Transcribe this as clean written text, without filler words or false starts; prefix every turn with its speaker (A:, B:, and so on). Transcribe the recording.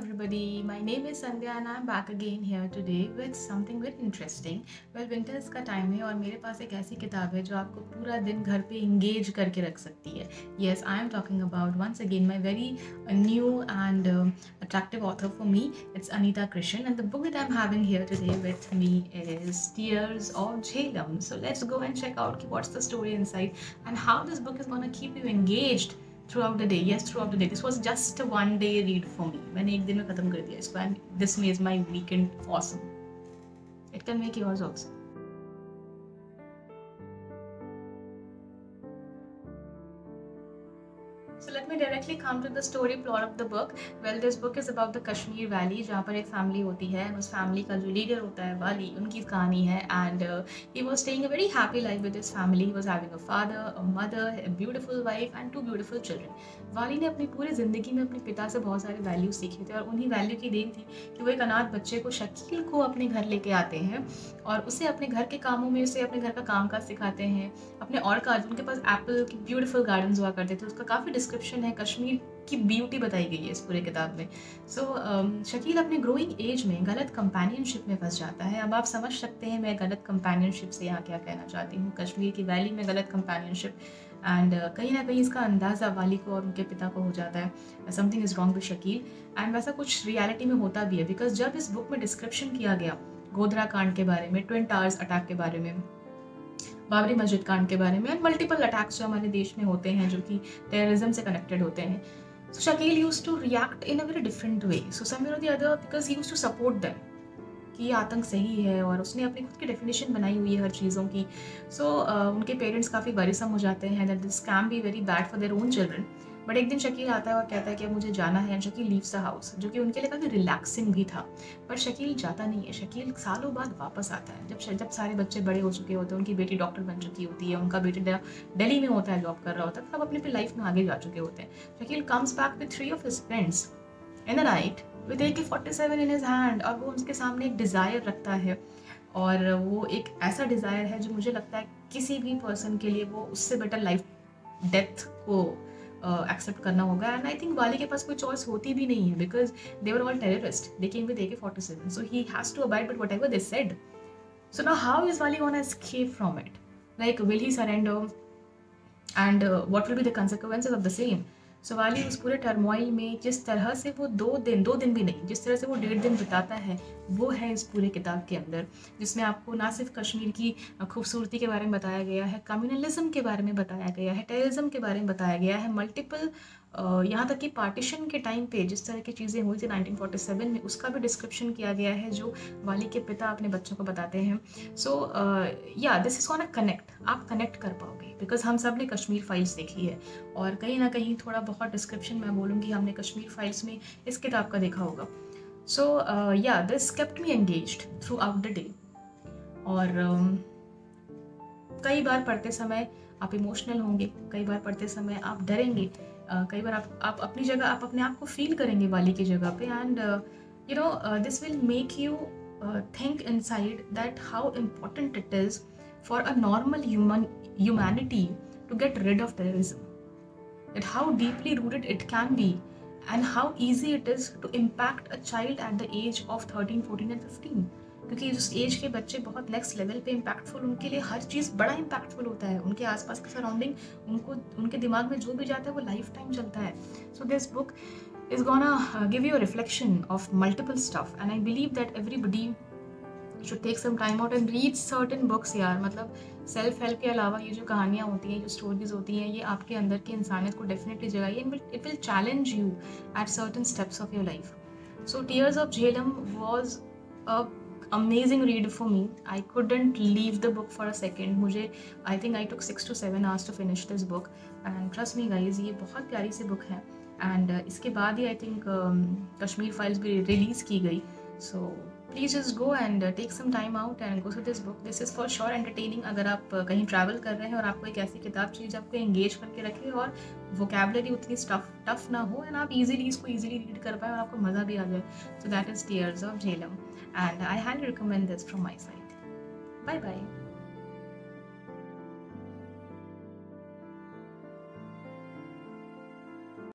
A: everybody, my name is Sandhya and I'm back again here today with something very interesting. Well, winters का time है और मेरे पास एक ऐसी किताब है जो आपको पूरा दिन घर पे इंगेज करके रख सकती है. Yes, I am talking about once again my very new and attractive author for me. It's Anita Krishnan, and the book that I'm having here today with me is Tears of Jhelum. So let's go and check out what's the story inside and how this book is going to keep you engaged throughout the day. Yes, throughout the day. This was just a one day read for me. मैंने एक दिन में खत्म कर दिया इसको and this made my weekend awesome. It can make yours also. So let me directly come to the story plot of the book. Well, this book is about the Kashmir Valley, जहाँ पर एक family होती है. उस family का जो leader होता है वाली, उनकी कहानी है. And he was staying a very happy life with his family. He was having a father, a mother, a beautiful wife and two beautiful children. वाली ने अपनी पूरी ज़िंदगी में अपने पिता से बहुत सारे वैल्यू सीखे थे और उन्हीं वैल्यू की देन थी कि वो एक अनाथ बच्चे को शकील को अपने घर लेके आते हैं और उसे अपने घर के कामों में उसे अपने घर का काम काज सिखाते हैं. अपने और काज, उनके पास एप्पल की ब्यूटीफुल गार्डन्स हुआ करते थे. उसका काफ़ी डिस्क्रिप्शन है, कश्मीर की ब्यूटी बताई गई है इस पूरे किताब में. शकील अपने ग्रोइंग एज में गलत कंपेनियनशिप में फंस जाता है. अब आप समझ सकते हैं मैं गलत कंपेनियनशिप से यहाँ क्या कहना चाहती हूँ. कश्मीर की वैली में गलत कंपेनियनशिप एंड कहीं ना कहीं इसका अंदाज़ा वाली को और उनके पिता को हो जाता है something is wrong with Shakeel. And वैसा कुछ रियलिटी में होता भी है बिकॉज जब इस बुक में डिस्क्रिप्शन किया गया गोधरा कांड के बारे में, ट्विन टावर्स अटैक के बारे में, बाबरी मस्जिद कांड के बारे में एंड मल्टीपल अटैक्स जो हमारे देश में होते हैं जो कि टेररिज्म से कनेक्टेड होते हैं. So Shakil used to react in a very different way. So somewhere or the other, because he used to support them कि ये आतंक सही है और उसने अपनी खुद की डेफिनेशन बनाई हुई है हर चीज़ों की. उनके पेरेंट्स काफ़ी वरीसम हो जाते हैं that this can be very bad for their own children. But एक दिन शकील आता है और कहता है कि अब मुझे जाना है. And Shakeel leaves the house, जो कि उनके लिए काफ़ी रिलैक्सिंग भी था. पर शकील जाता नहीं है. शकील सालों बाद वापस आता है जब सारे बच्चे बड़े हो चुके होते हैं. उनकी बेटी डॉक्टर बन चुकी होती है, उनका बेटा दिल्ली में होता है, जॉब कर रहा होता है, सब अपनी लाइफ में आगे जा चुके होते हैं. Shakeel comes back with 3 of his friends in the night with AK-47 in his hand और वो उनके सामने एक डिज़ायर रखता है और वो एक ऐसा डिज़ायर है जो मुझे लगता है किसी भी पर्सन के लिए वो उससे बेटर लाइफ डेथ को एक्सेप्ट करना होगा. एंड आई थिंक वाली के पास कोई चॉइस होती भी नहीं है because they were all terrorist. They came with AK-47 so he has to abide with whatever they said. So now how is Wali gonna escape from it? Like will he surrender and what will be the consequences of the same? So Wali उस पूरे turmoil में जिस तरह से वो दो दिन भी नहीं, जिस तरह से वो 1.5 दिन बिताता है वो है इस पूरे किताब के अंदर, जिसमें आपको ना सिर्फ कश्मीर की खूबसूरती के बारे में बताया गया है, कम्युनलिज्म के बारे में बताया गया है, टेररिज्म के बारे में बताया गया है, मल्टीपल यहाँ तक कि पार्टीशन के टाइम पे जिस तरह की चीज़ें हुई थी 1947 में उसका भी डिस्क्रिप्शन किया गया है जो वाली के पिता अपने बच्चों को बताते हैं. सो या दिस इज़ गोना कनेक्ट, आप कनेक्ट कर पाओगे बिकॉज हम सब ने कश्मीर फाइल्स देखी है और कहीं ना कहीं थोड़ा बहुत डिस्क्रिप्शन मैं बोलूँगी हमने कश्मीर फाइल्स में इस किताब का देखा होगा. सो या this kept me engaged through out the day. और कई बार पढ़ते समय आप इमोशनल होंगे, कई बार पढ़ते समय आप डरेंगे, कई बार आप अपनी जगह आप अपने आप को फील करेंगे वाली की जगह पे. And you know this will make you think inside that how important it is for a normal humanity to get rid of terrorism, that how deeply rooted it can be and how easy it is to impact a child at the age of 13, 14 and 15. क्योंकि उस as के बच्चे बहुत next level पे impactful, उनके लिए हर चीज़ बड़ा impactful होता है. उनके आसपास का सराउंडिंग उनके दिमाग में जो भी जाता है वो लाइफ टाइम चलता है. So this book is gonna give you a reflection of multiple stuff and I believe that everybody should take some time out and read certain books. यार मतलब सेल्फ हेल्प के अलावा ये जो कहानियाँ होती हैं, जो स्टोरीज होती हैं, ये आपके अंदर की इंसानियत को डेफिनेटली जगाइए. It will challenge you at certain steps of your life. So tears of Jhelum was a amazing read for me. I couldn't leave the book for a second. मुझे I think I took 6 to 7 hours to finish this book and trust me guys, ये बहुत प्यारी सी book है. And इसके बाद ही I think Kashmir files भी release की गई. So please just go and take some time out and go through this book. This is for sure entertaining. अगर आप कहीं ट्रैवल कर रहे हैं और आपको एक ऐसी किताब चाहिए जो आपको एंगेज करके रखे और वोकेबलरी उतनी टफ ना हो एंड आप इजीली इसको इजीली रीड कर पाए और आपको मज़ा भी आ जाए. So that is tears of Jhelum and I highly recommend this from my side. Bye bye.